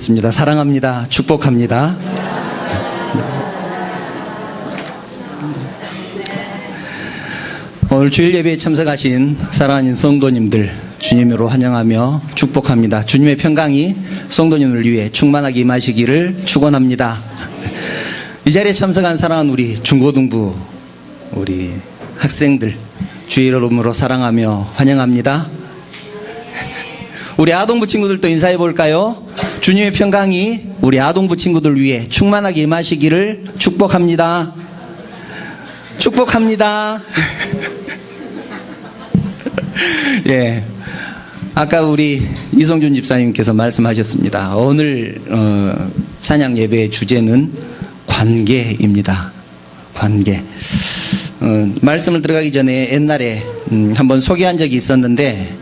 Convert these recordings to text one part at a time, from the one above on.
기도하겠습니다. 사랑합니다. 축복합니다. 오늘 주일 예배에 참석하신 사랑하는 성도님들 주님으로 환영하며 축복합니다. 주님의 평강이 성도님을 위해 충만하게 임하시기를 축원합니다. 이 자리에 참석한 사랑하는 우리 중고등부 우리 학생들 주의 이름으로 사랑하며 환영합니다. 우리 아동부 친구들도 인사해 볼까요? 주님의 평강이 우리 아동부 친구들 위해 충만하게 임하시기를 축복합니다. 축복합니다. 예, 아까 우리 이성준 집사님께서 말씀하셨습니다. 오늘 찬양 예배의 주제는 관계입니다. 관계. 말씀을 들어가기 전에 옛날에 한번 소개한 적이 있었는데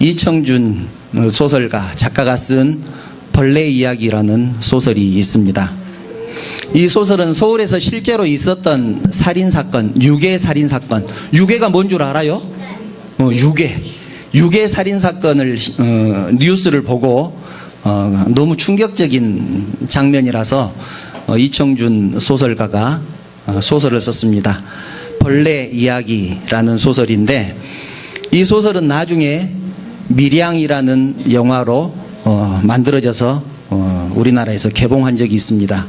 이청준 소설가 작가가 쓴 벌레 이야기라는 소설이 있습니다. 이 소설은 서울에서 실제로 있었던 살인사건, 유괴 살인사건. 유괴가 뭔 줄 알아요? 유괴 살인사건을 뉴스를 보고 너무 충격적인 장면이라서 이청준 소설가가 소설을 썼습니다. 벌레 이야기라는 소설인데 이 소설은 나중에 밀양이라는 영화로 만들어져서 우리나라에서 개봉한 적이 있습니다.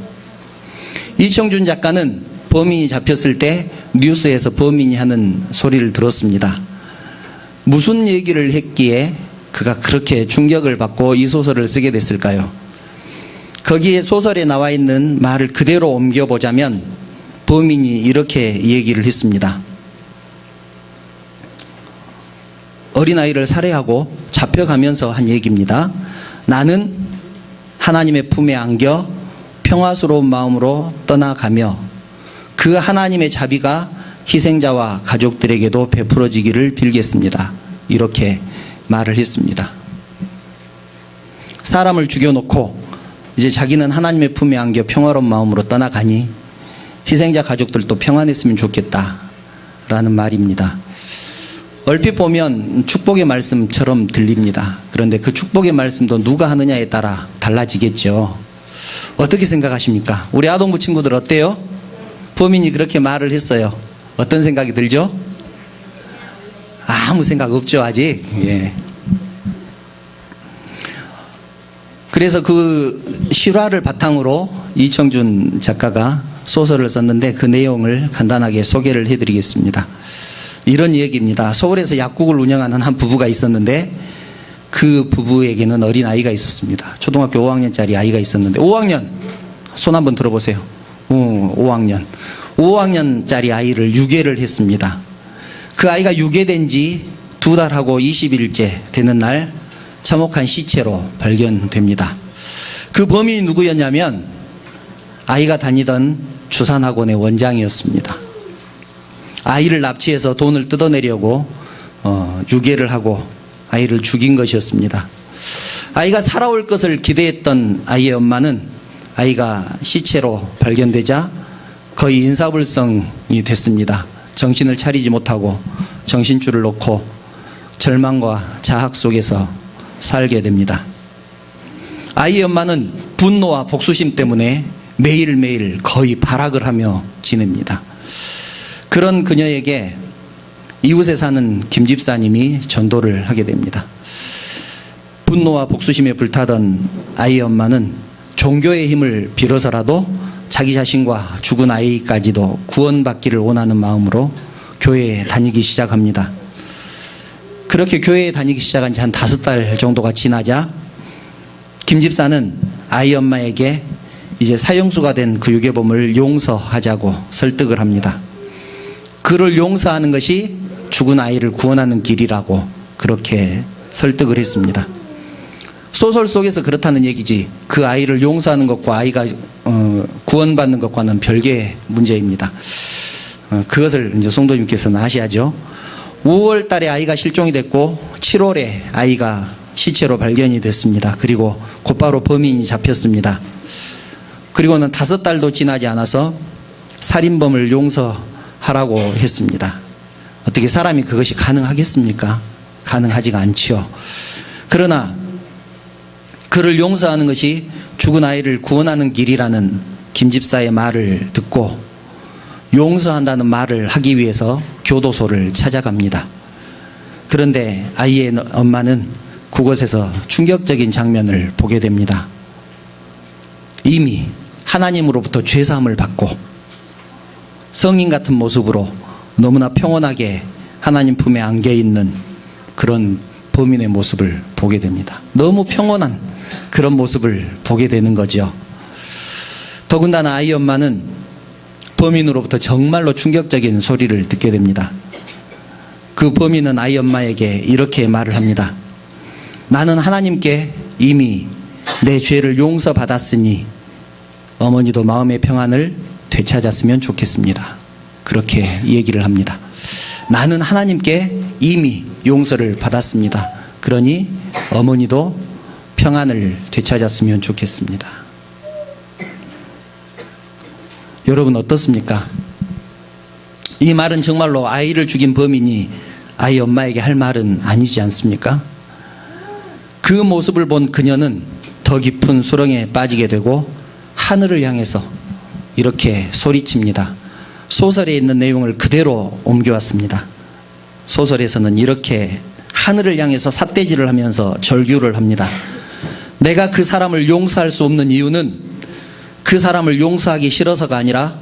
이청준 작가는 범인이 잡혔을 때 뉴스에서 범인이 하는 소리를 들었습니다. 무슨 얘기를 했기에 그가 그렇게 충격을 받고 이 소설을 쓰게 됐을까요? 거기에 소설에 나와 있는 말을 그대로 옮겨보자면 범인이 이렇게 얘기를 했습니다. 어린아이를 살해하고 잡혀가면서 한 얘기입니다. 나는 하나님의 품에 안겨 평화스러운 마음으로 떠나가며 그 하나님의 자비가 희생자와 가족들에게도 베풀어지기를 빌겠습니다. 이렇게 말을 했습니다. 사람을 죽여놓고 이제 자기는 하나님의 품에 안겨 평화로운 마음으로 떠나가니 희생자 가족들도 평안했으면 좋겠다라는 말입니다. 얼핏 보면 축복의 말씀처럼 들립니다. 그런데 그 축복의 말씀도 누가 하느냐에 따라 달라지겠죠. 어떻게 생각하십니까? 우리 아동부 친구들 어때요? 범인이 그렇게 말을 했어요. 어떤 생각이 들죠? 아무 생각 없죠, 아직. 예. 그래서 그 실화를 바탕으로 이청준 작가가 소설을 썼는데 그 내용을 간단하게 소개를 해드리겠습니다. 이런 얘기입니다. 서울에서 약국을 운영하는 한 부부가 있었는데 그 부부에게는 어린아이가 있었습니다. 초등학교 5학년짜리 아이가 있었는데 5학년! 손 한번 들어보세요. 5학년짜리 아이를 유괴를 했습니다. 그 아이가 유괴된 지 2달하고 20일째 되는 날 참혹한 시체로 발견됩니다. 그 범인이 누구였냐면 아이가 다니던 주산학원의 원장이었습니다. 아이를 납치해서 돈을 뜯어내려고 유괴를 하고 아이를 죽인 것이었습니다. 아이가 살아올 것을 기대했던 아이의 엄마는 아이가 시체로 발견되자 거의 인사불성이 됐습니다. 정신을 차리지 못하고 정신줄을 놓고 절망과 자학 속에서 살게 됩니다. 아이의 엄마는 분노와 복수심 때문에 매일매일 거의 발악을 하며 지냅니다. 그런 그녀에게 이웃에 사는 김 집사님이 전도를 하게 됩니다. 분노와 복수심에 불타던 아이의 엄마는 종교의 힘을 빌어서라도 자기 자신과 죽은 아이까지도 구원받기를 원하는 마음으로 교회에 다니기 시작합니다. 그렇게 교회에 다니기 시작한 지 한 5달 정도가 지나자 김 집사는 아이 엄마에게 이제 사형수가 된 그 유괴범을 용서하자고 설득을 합니다. 그를 용서하는 것이 죽은 아이를 구원하는 길이라고 그렇게 설득을 했습니다. 소설 속에서 그렇다는 얘기지 그 아이를 용서하는 것과 아이가 구원받는 것과는 별개의 문제입니다. 그것을 이제 성도님께서는 아셔야죠. 5월 달에 아이가 실종이 됐고 7월에 아이가 시체로 발견이 됐습니다. 그리고 곧바로 범인이 잡혔습니다. 그리고는 5달도 지나지 않아서 살인범을 용서하라고 했습니다. 어떻게 사람이 그것이 가능하겠습니까? 가능하지가 않지요. 그러나 그를 용서하는 것이 죽은 아이를 구원하는 길이라는 김 집사의 말을 듣고 용서한다는 말을 하기 위해서 교도소를 찾아갑니다. 그런데 아이의 엄마는 그곳에서 충격적인 장면을 보게 됩니다. 이미 하나님으로부터 죄사함을 받고 성인 같은 모습으로 너무나 평온하게 하나님 품에 안겨 있는 그런 범인의 모습을 보게 됩니다. 너무 평온한 그런 모습을 보게 되는 거죠. 더군다나 아이 엄마는 범인으로부터 정말로 충격적인 소리를 듣게 됩니다. 그 범인은 아이 엄마에게 이렇게 말을 합니다. 나는 하나님께 이미 내 죄를 용서받았으니 어머니도 마음의 평안을 되찾았으면 좋겠습니다. 그렇게 얘기를 합니다. 나는 하나님께 이미 용서를 받았습니다. 그러니 어머니도 평안을 되찾았으면 좋겠습니다. 여러분 어떻습니까? 이 말은 정말로 아이를 죽인 범인이 아이 엄마에게 할 말은 아니지 않습니까? 그 모습을 본 그녀는 더 깊은 수렁에 빠지게 되고 하늘을 향해서 이렇게 소리칩니다. 소설에 있는 내용을 그대로 옮겨왔습니다. 소설에서는 이렇게 하늘을 향해서 삿대질을 하면서 절규를 합니다. 내가 그 사람을 용서할 수 없는 이유는 그 사람을 용서하기 싫어서가 아니라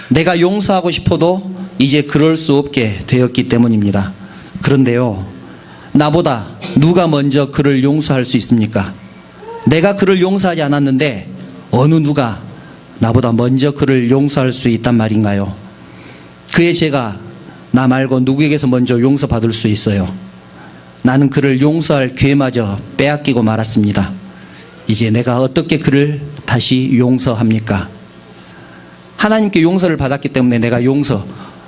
내가 용서하고 싶어도 이제 그럴 수 없게 되었기 때문입니다. 그런데요, 나보다 누가 먼저 그를 용서할 수 있습니까? 내가 그를 용서하지 않았는데 어느 누가 나보다 먼저 그를 용서할 수 있단 말인가요? 그의 죄가 나 말고 누구에게서 먼저 용서받을 수 있어요? 나는 그를 용서할 기회마저 빼앗기고 말았습니다. 이제 내가 어떻게 그를 다시 용서합니까? 하나님께 용서를 받았기 때문에 내가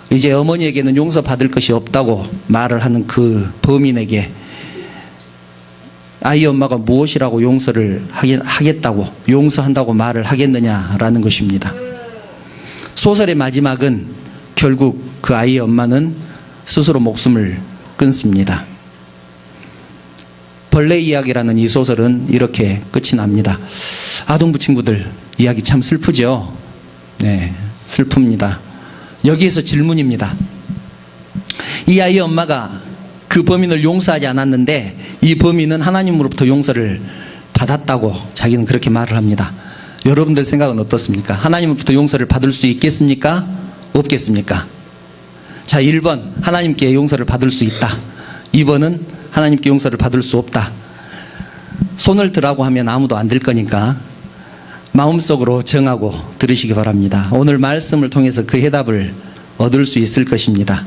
이제 어머니에게는 용서받을 것이 없다고 말을 하는 그 범인에게 아이 엄마가 무엇이라고 용서를 하겠다고, 용서한다고 말을 하겠느냐라는 것입니다. 소설의 마지막은 결국 그 아이의 엄마는 스스로 목숨을 끊습니다. 벌레 이야기라는 이 소설은 이렇게 끝이 납니다. 아동부 친구들, 이야기 참 슬프죠? 네, 슬픕니다. 여기에서 질문입니다. 이 아이의 엄마가 그 범인을 용서하지 않았는데 이 범인은 하나님으로부터 용서를 받았다고 자기는 그렇게 말을 합니다. 여러분들 생각은 어떻습니까? 하나님으로부터 용서를 받을 수 있겠습니까? 없겠습니까? 자, 1번 하나님께 용서를 받을 수 있다. 2번은 하나님께 용서를 받을 수 없다. 손을 들라고 하면 아무도 안 들 거니까 마음속으로 정하고 들으시기 바랍니다. 오늘 말씀을 통해서 그 해답을 얻을 수 있을 것입니다.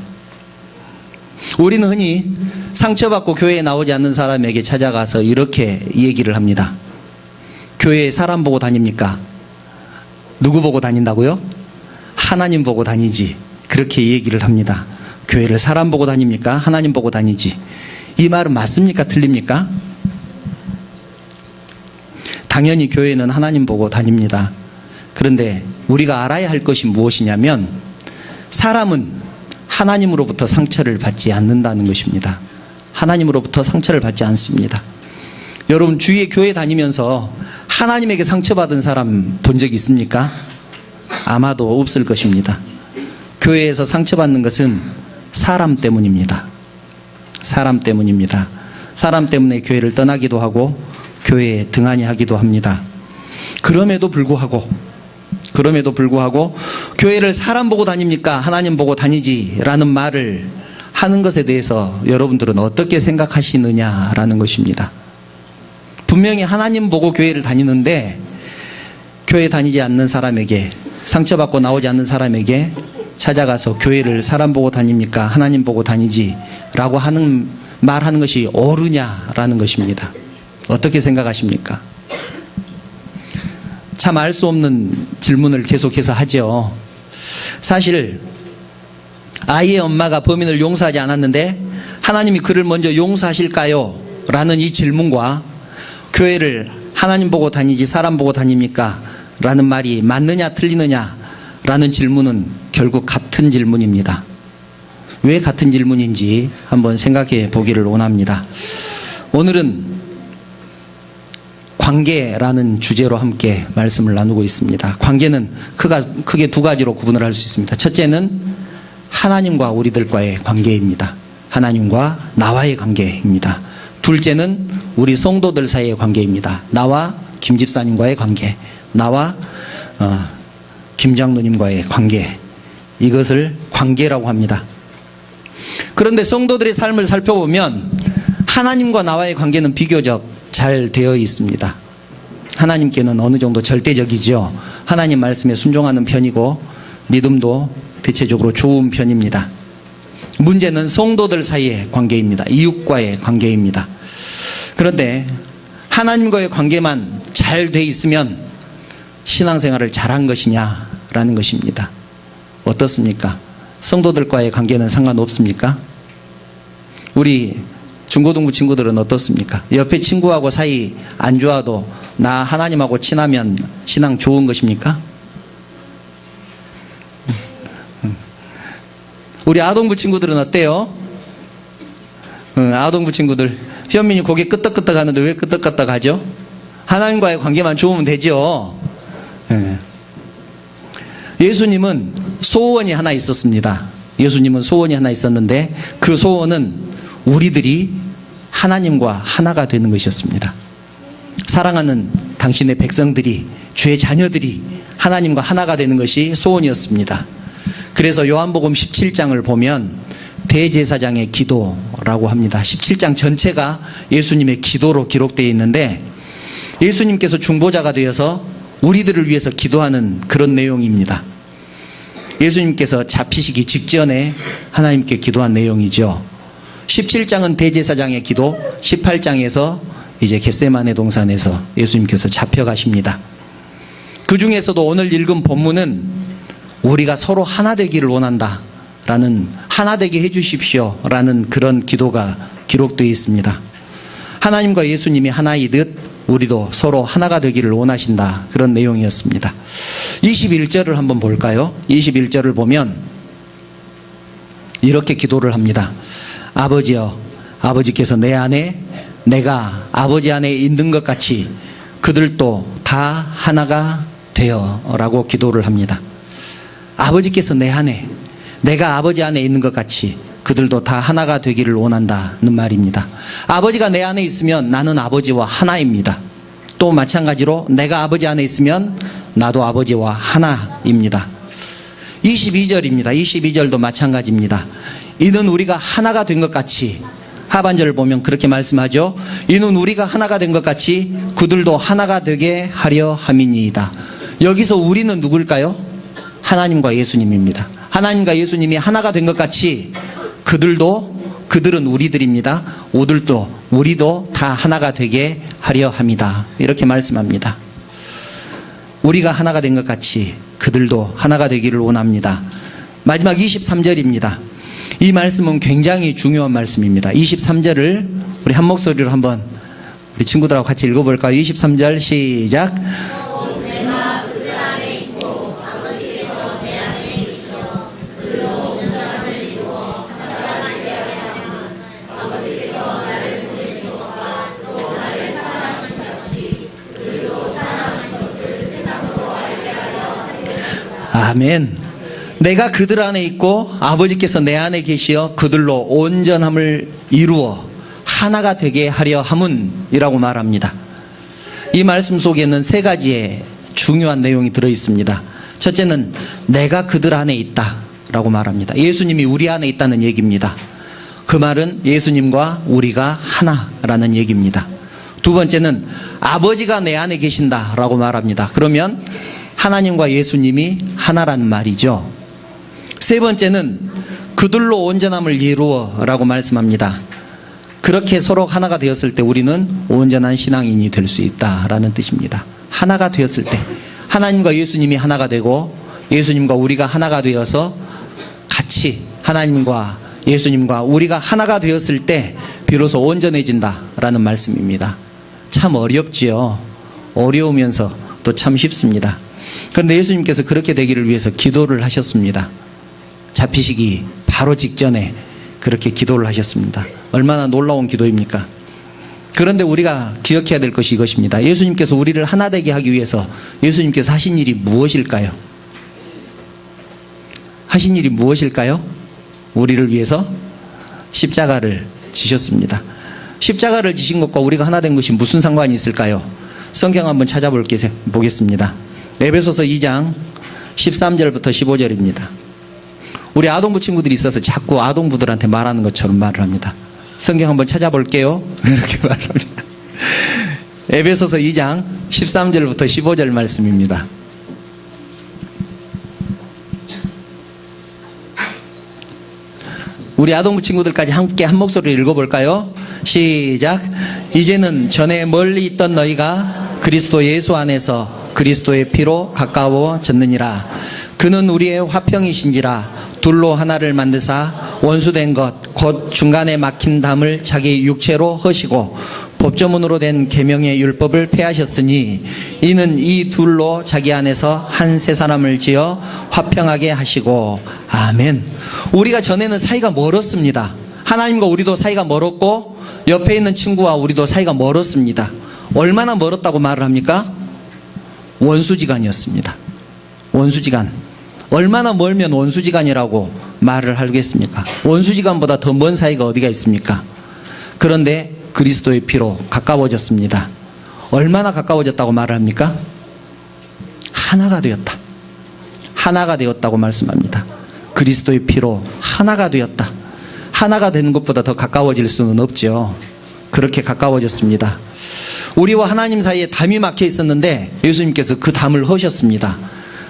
우리는 흔히 상처받고 교회에 나오지 않는 사람에게 찾아가서 이렇게 얘기를 합니다. 교회에 사람 보고 다닙니까? 누구 보고 다닌다고요? 하나님 보고 다니지. 그렇게 얘기를 합니다. 교회를 사람 보고 다닙니까? 하나님 보고 다니지. 이 말은 맞습니까? 틀립니까? 당연히 교회는 하나님 보고 다닙니다. 그런데 우리가 알아야 할 것이 무엇이냐면 사람은 하나님으로부터 상처를 받지 않는다는 것입니다. 하나님으로부터 상처를 받지 않습니다. 여러분 주위에 교회 다니면서 하나님에게 상처받은 사람 본 적 있습니까? 아마도 없을 것입니다. 교회에서 상처받는 것은 사람 때문입니다. 사람 때문입니다. 사람 때문에 교회를 떠나기도 하고 교회에 등한히 하기도 합니다. 그럼에도 불구하고 교회를 사람 보고 다닙니까? 하나님 보고 다니지 라는 말을 하는 것에 대해서 여러분들은 어떻게 생각하시느냐라는 것입니다. 분명히 하나님 보고 교회를 다니는데 교회 다니지 않는 사람에게, 상처받고 나오지 않는 사람에게 찾아가서 교회를 사람 보고 다닙니까? 하나님 보고 다니지 라고 말하는 것이 옳으냐라는 것입니다. 어떻게 생각하십니까? 참 알 수 없는 질문을 계속해서 하죠. 사실 아이의 엄마가 범인을 용서하지 않았는데 하나님이 그를 먼저 용서하실까요? 라는 이 질문과 교회를 하나님 보고 다니지 사람 보고 다닙니까? 라는 말이 맞느냐 틀리느냐 라는 질문은 결국 같은 질문입니다. 왜 같은 질문인지 한번 생각해 보기를 원합니다. 오늘은 관계라는 주제로 함께 말씀을 나누고 있습니다. 관계는 크게 두 가지로 구분을 할 수 있습니다. 첫째는 하나님과 우리들과의 관계입니다. 하나님과 나와의 관계입니다. 둘째는 우리 성도들 사이의 관계입니다. 나와 김 집사님과의 관계, 나와 김 장로님과의 관계, 이것을 관계라고 합니다. 그런데 성도들의 삶을 살펴보면 하나님과 나와의 관계는 비교적 잘 되어 있습니다. 하나님께는 어느 정도 절대적이죠. 하나님 말씀에 순종하는 편이고 믿음도 대체적으로 좋은 편입니다. 문제는 성도들 사이의 관계입니다. 이웃과의 관계입니다. 그런데 하나님과의 관계만 잘 돼 있으면 신앙생활을 잘한 것이냐라는 것입니다. 어떻습니까? 성도들과의 관계는 상관없습니까? 우리 중고등부 친구들은 어떻습니까? 옆에 친구하고 사이 안 좋아도 나 하나님하고 친하면 신앙 좋은 것입니까? 우리 아동부 친구들은 어때요? 아동부 친구들, 현민이 고개 끄덕끄덕 하는데 왜 끄덕끄덕 하죠? 하나님과의 관계만 좋으면 되죠. 예수님은 소원이 하나 있었습니다. 예수님은 소원이 하나 있었는데 그 소원은 우리들이 하나님과 하나가 되는 것이었습니다. 사랑하는 당신의 백성들이, 주의 자녀들이 하나님과 하나가 되는 것이 소원이었습니다. 그래서 요한복음 17장을 보면 대제사장의 기도라고 합니다. 17장 전체가 예수님의 기도로 기록되어 있는데 예수님께서 중보자가 되어서 우리들을 위해서 기도하는 그런 내용입니다. 예수님께서 잡히시기 직전에 하나님께 기도한 내용이죠. 17장은 대제사장의 기도, 18장에서 이제 겟세마네 동산에서 예수님께서 잡혀가십니다. 그 중에서도 오늘 읽은 본문은 우리가 서로 하나 되기를 원한다 라는, 하나 되게 해주십시오 라는 그런 기도가 기록되어 있습니다. 하나님과 예수님이 하나이듯 우리도 서로 하나가 되기를 원하신다, 그런 내용이었습니다. 21절을 한번 볼까요? 21절을 보면 이렇게 기도를 합니다. 아버지여, 아버지께서 내 안에, 내가 아버지 안에 있는 것 같이 그들도 다 하나가 되어 라고 기도를 합니다. 아버지께서 내 안에, 내가 아버지 안에 있는 것 같이 그들도 다 하나가 되기를 원한다는 말입니다. 아버지가 내 안에 있으면 나는 아버지와 하나입니다. 또 마찬가지로 내가 아버지 안에 있으면 나도 아버지와 하나입니다. 22절입니다. 22절도 마찬가지입니다. 이는 우리가 하나가 된 것 같이, 하반절을 보면 그렇게 말씀하죠. 이는 우리가 하나가 된 것 같이 그들도 하나가 되게 하려 함이니이다. 여기서 우리는 누굴까요? 하나님과 예수님입니다. 하나님과 예수님이 하나가 된 것 같이 그들은 우리들입니다. 우리도 다 하나가 되게 하려 합니다. 이렇게 말씀합니다. 우리가 하나가 된 것 같이 그들도 하나가 되기를 원합니다. 마지막 23절입니다. 이 말씀은 굉장히 중요한 말씀입니다. 23절을 우리 한 목소리로 한번 우리 친구들하고 같이 읽어볼까요? 23절 시작. 아멘. 내가 그들 안에 있고 아버지께서 내 안에 계시어 그들로 온전함을 이루어 하나가 되게 하려 함은이라고 말합니다. 이 말씀 속에는 세 가지의 중요한 내용이 들어있습니다. 첫째는 내가 그들 안에 있다라고 말합니다. 예수님이 우리 안에 있다는 얘기입니다. 그 말은 예수님과 우리가 하나라는 얘기입니다. 두 번째는 아버지가 내 안에 계신다라고 말합니다. 그러면 하나님과 예수님이 하나라는 말이죠. 세 번째는 그들로 온전함을 이루어 라고 말씀합니다. 그렇게 서로 하나가 되었을 때 우리는 온전한 신앙인이 될 수 있다라는 뜻입니다. 하나가 되었을 때 하나님과 예수님이 하나가 되고 예수님과 우리가 하나가 되어서 같이 하나님과 예수님과 우리가 하나가 되었을 때 비로소 온전해진다라는 말씀입니다. 참 어렵지요. 어려우면서 또 참 쉽습니다. 그런데 예수님께서 그렇게 되기를 위해서 기도를 하셨습니다. 잡히시기 바로 직전에 그렇게 기도를 하셨습니다. 얼마나 놀라운 기도입니까? 그런데 우리가 기억해야 될 것이 이것입니다. 예수님께서 우리를 하나 되게 하기 위해서 예수님께서 하신 일이 무엇일까요? 하신 일이 무엇일까요? 우리를 위해서 십자가를 지셨습니다. 십자가를 지신 것과 우리가 하나 된 것이 무슨 상관이 있을까요? 성경 한번 찾아보겠습니다. 에베소서 2장 13절부터 15절입니다. 우리 아동부 친구들이 있어서 자꾸 아동부들한테 말하는 것처럼 말을 합니다. 성경 한번 찾아볼게요. 그렇게 말합니다. 에베소서 2장 13절부터 15절 말씀입니다. 우리 아동부 친구들까지 함께 한 목소리로 읽어볼까요? 시작. 이제는 전에 멀리 있던 너희가 그리스도 예수 안에서 그리스도의 피로 가까워졌느니라. 그는 우리의 화평이신지라. 둘로 하나를 만드사 원수된 것 곧 중간에 막힌 담을 자기 육체로 허시고 법조문으로 된 계명의 율법을 폐하셨으니 이는 이 둘로 자기 안에서 한 세 사람을 지어 화평하게 하시고. 아멘. 우리가 전에는 사이가 멀었습니다. 하나님과 우리도 사이가 멀었고 옆에 있는 친구와 우리도 사이가 멀었습니다. 얼마나 멀었다고 말을 합니까? 원수지간이었습니다. 원수지간. 얼마나 멀면 원수지간이라고 말을 하겠습니까? 원수지간보다 더 먼 사이가 어디가 있습니까? 그런데 그리스도의 피로 가까워졌습니다. 얼마나 가까워졌다고 말을 합니까? 하나가 되었다. 하나가 되었다고 말씀합니다. 그리스도의 피로 하나가 되었다. 하나가 되는 것보다 더 가까워질 수는 없죠. 그렇게 가까워졌습니다. 우리와 하나님 사이에 담이 막혀 있었는데 예수님께서 그 담을 허셨습니다.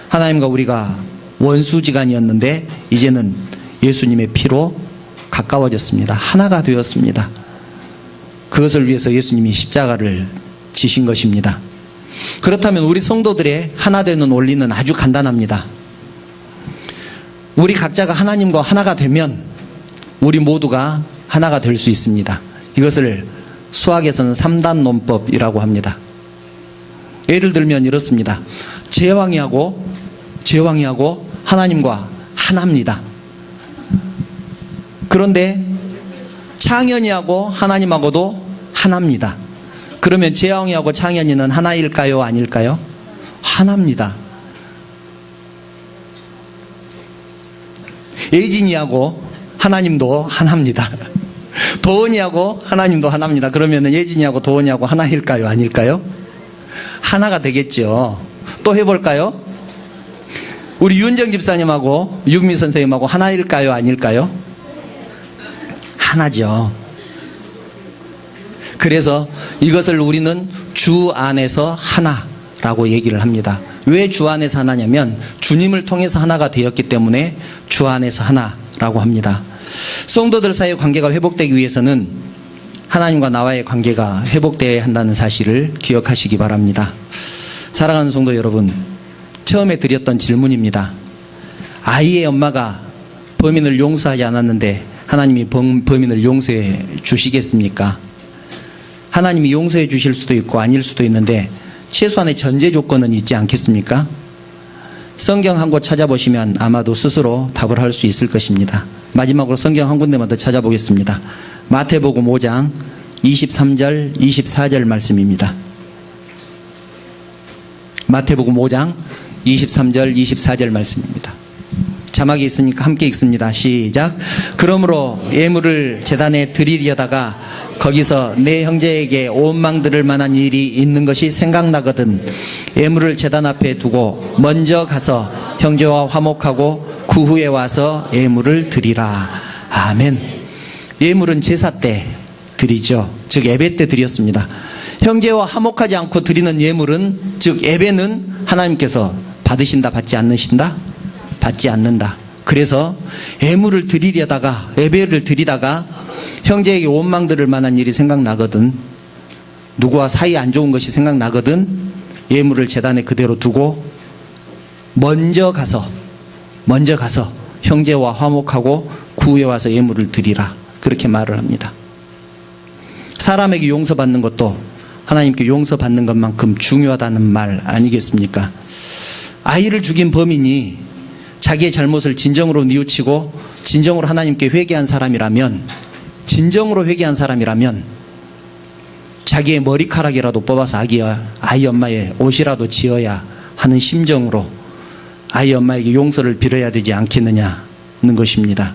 하나님과 우리가 원수지간이었는데 이제는 예수님의 피로 가까워졌습니다. 하나가 되었습니다. 그것을 위해서 예수님이 십자가를 지신 것입니다. 그렇다면 우리 성도들의 하나 되는 원리는 아주 간단합니다. 우리 각자가 하나님과 하나가 되면 우리 모두가 하나가 될 수 있습니다. 이것을 수학에서는 3단 논법이라고 합니다. 예를 들면 이렇습니다. 제왕이하고 하나님과 하나입니다. 그런데 창현이하고 하나님하고도 하나입니다. 그러면 제왕이하고 창현이는 하나일까요? 아닐까요? 하나입니다. 예진이하고 하나님도 하나입니다. 도원이하고 하나님도 하나입니다. 그러면 예진이하고 도원이하고 하나일까요? 아닐까요? 하나가 되겠죠. 또 해볼까요? 우리 윤정 집사님하고 유미 선생님하고 하나일까요? 아닐까요? 하나죠. 그래서 이것을 우리는 주 안에서 하나라고 얘기를 합니다. 왜 주 안에서 하나냐면 주님을 통해서 하나가 되었기 때문에 주 안에서 하나라고 합니다. 성도들 사이의 관계가 회복되기 위해서는 하나님과 나와의 관계가 회복되어야 한다는 사실을 기억하시기 바랍니다. 사랑하는 성도 여러분, 처음에 드렸던 질문입니다. 아이의 엄마가 범인을 용서하지 않았는데 하나님이 범인을 용서해 주시겠습니까? 하나님이 용서해 주실 수도 있고 아닐 수도 있는데 최소한의 전제 조건은 있지 않겠습니까? 성경 한 곳 찾아보시면 아마도 스스로 답을 할 수 있을 것입니다. 마지막으로 성경 한 군데만 더 찾아보겠습니다. 마태복음 5장 23절 24절 말씀입니다. 마태복음 5장 23절 24절 말씀입니다. 자막이 있으니까 함께 읽습니다. 시작. 그러므로 예물을 제단에 드리려다가 거기서 내 형제에게 온 망 들을 만한 일이 있는 것이 생각나거든 예물을 제단 앞에 두고 먼저 가서 형제와 화목하고 그 후에 와서 예물을 드리라. 아멘. 예물은 제사 때 드리죠. 즉 예배 때 드렸습니다. 형제와 화목하지 않고 드리는 예물은, 즉 예배는 하나님께서 받으신다 받지 않으신다? 받지 않는다. 그래서 예물을 드리려다가, 예배를 드리다가 형제에게 원망 들을 만한 일이 생각나거든, 누구와 사이 안 좋은 것이 생각나거든 예물을 제단에 그대로 두고 먼저 가서 형제와 화목하고 그 후에 와서 예물을 드리라. 그렇게 말을 합니다. 사람에게 용서받는 것도 하나님께 용서받는 것만큼 중요하다는 말 아니겠습니까? 아이를 죽인 범인이 자기의 잘못을 진정으로 뉘우치고 진정으로 하나님께 회개한 사람이라면 자기의 머리카락이라도 뽑아서 아이 엄마의 옷이라도 지어야 하는 심정으로 아이 엄마에게 용서를 빌어야 되지 않겠느냐는 것입니다.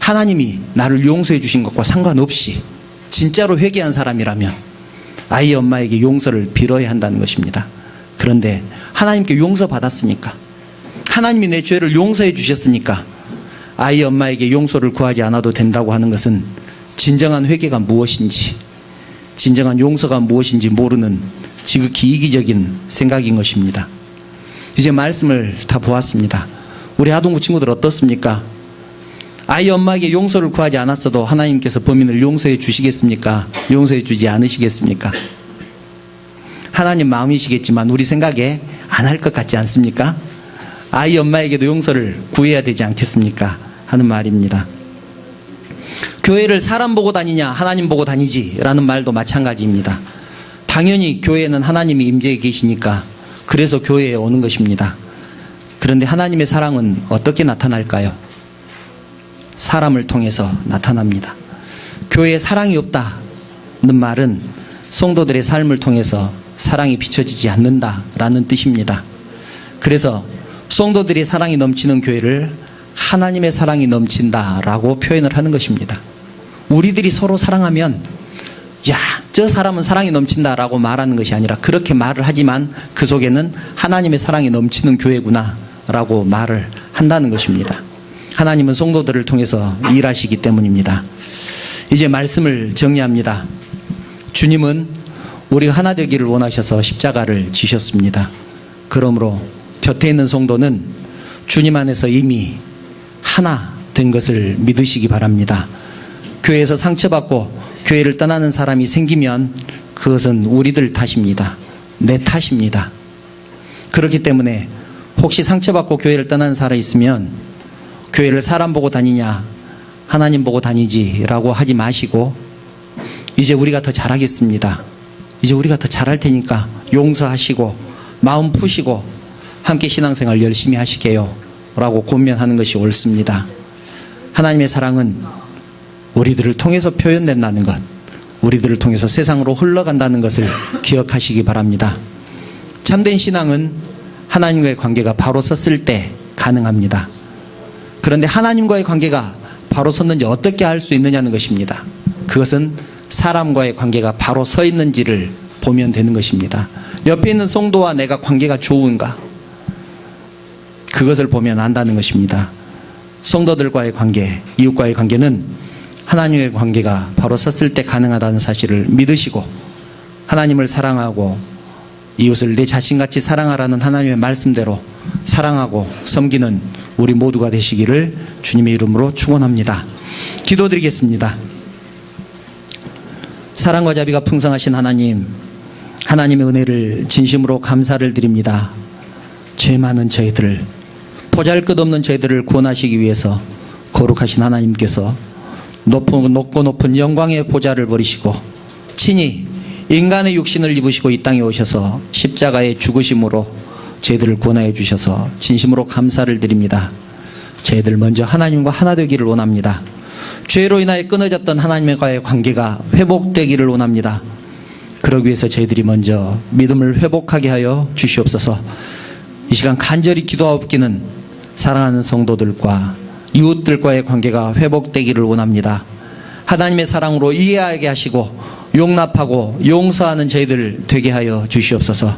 하나님이 나를 용서해 주신 것과 상관없이 진짜로 회개한 사람이라면 아이 엄마에게 용서를 빌어야 한다는 것입니다. 그런데 하나님께 용서받았으니까, 하나님이 내 죄를 용서해 주셨으니까 아이 엄마에게 용서를 구하지 않아도 된다고 하는 것은 진정한 회개가 무엇인지, 진정한 용서가 무엇인지 모르는 지극히 이기적인 생각인 것입니다. 이제 말씀을 다 보았습니다. 우리 아동부 친구들 어떻습니까? 아이 엄마에게 용서를 구하지 않았어도 하나님께서 범인을 용서해 주시겠습니까? 용서해 주지 않으시겠습니까? 하나님 마음이시겠지만 우리 생각에 안 할 것 같지 않습니까? 아이 엄마에게도 용서를 구해야 되지 않겠습니까? 하는 말입니다. 교회를 사람 보고 다니냐 하나님 보고 다니지 라는 말도 마찬가지입니다. 당연히 교회에는 하나님이 임재해 계시니까 그래서 교회에 오는 것입니다. 그런데 하나님의 사랑은 어떻게 나타날까요? 사람을 통해서 나타납니다. 교회에 사랑이 없다는 말은 성도들의 삶을 통해서 사랑이 비춰지지 않는다라는 뜻입니다. 그래서 성도들이 사랑이 넘치는 교회를 하나님의 사랑이 넘친다라고 표현을 하는 것입니다. 우리들이 서로 사랑하면 야, 저 사람은 사랑이 넘친다라고 말하는 것이 아니라 그렇게 말을 하지만 그 속에는 하나님의 사랑이 넘치는 교회구나 라고 말을 한다는 것입니다. 하나님은 성도들을 통해서 일하시기 때문입니다. 이제 말씀을 정리합니다. 주님은 우리가 하나 되기를 원하셔서 십자가를 지셨습니다. 그러므로 곁에 있는 성도는 주님 안에서 이미 하나 된 것을 믿으시기 바랍니다. 교회에서 상처받고 교회를 떠나는 사람이 생기면 그것은 우리들 탓입니다. 내 탓입니다. 그렇기 때문에 혹시 상처받고 교회를 떠나는 사람이 있으면 교회를 사람 보고 다니냐 하나님 보고 다니지 라고 하지 마시고 이제 우리가 더 잘하겠습니다. 이제 우리가 더 잘할 테니까 용서하시고 마음 푸시고 함께 신앙생활 열심히 하시게요 라고 권면하는 것이 옳습니다. 하나님의 사랑은 우리들을 통해서 표현된다는 것, 우리들을 통해서 세상으로 흘러간다는 것을 기억하시기 바랍니다. 참된 신앙은 하나님과의 관계가 바로 섰을 때 가능합니다. 그런데 하나님과의 관계가 바로 섰는지 어떻게 알 수 있느냐는 것입니다. 그것은 사람과의 관계가 바로 서 있는지를 보면 되는 것입니다. 옆에 있는 성도와 내가 관계가 좋은가? 그것을 보면 안다는 것입니다. 성도들과의 관계, 이웃과의 관계는 하나님의 관계가 바로 섰을 때 가능하다는 사실을 믿으시고 하나님을 사랑하고 이웃을 내 자신같이 사랑하라는 하나님의 말씀대로 사랑하고 섬기는 우리 모두가 되시기를 주님의 이름으로 축원합니다. 기도드리겠습니다. 사랑과 자비가 풍성하신 하나님, 하나님의 은혜를 진심으로 감사를 드립니다. 죄 많은 저희들을, 보잘것없는 저희들을 구원하시기 위해서 거룩하신 하나님께서 높고 높은 영광의 보좌를 버리시고 친히 인간의 육신을 입으시고 이 땅에 오셔서 십자가의 죽으심으로 저희들을 구원하여 주셔서 진심으로 감사를 드립니다. 저희들 먼저 하나님과 하나 되기를 원합니다. 죄로 인하여 끊어졌던 하나님과의 관계가 회복되기를 원합니다. 그러기 위해서 저희들이 먼저 믿음을 회복하게 하여 주시옵소서. 이 시간 간절히 기도하옵기는 사랑하는 성도들과 이웃들과의 관계가 회복되기를 원합니다. 하나님의 사랑으로 이해하게 하시고 용납하고 용서하는 저희들 되게 하여 주시옵소서.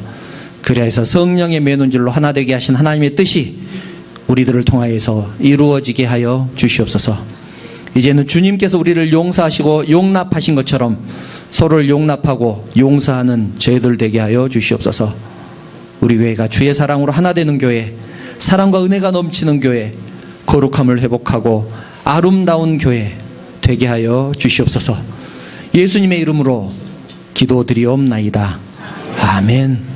그래서 성령의 매논줄로 하나 되게 하신 하나님의 뜻이 우리들을 통하여서 이루어지게 하여 주시옵소서. 이제는 주님께서 우리를 용서하시고 용납하신 것처럼 서로를 용납하고 용서하는 저희들 되게 하여 주시옵소서. 우리 교회가 주의 사랑으로 하나 되는 교회, 사랑과 은혜가 넘치는 교회, 거룩함을 회복하고 아름다운 교회 되게 하여 주시옵소서. 예수님의 이름으로 기도드리옵나이다. 아멘.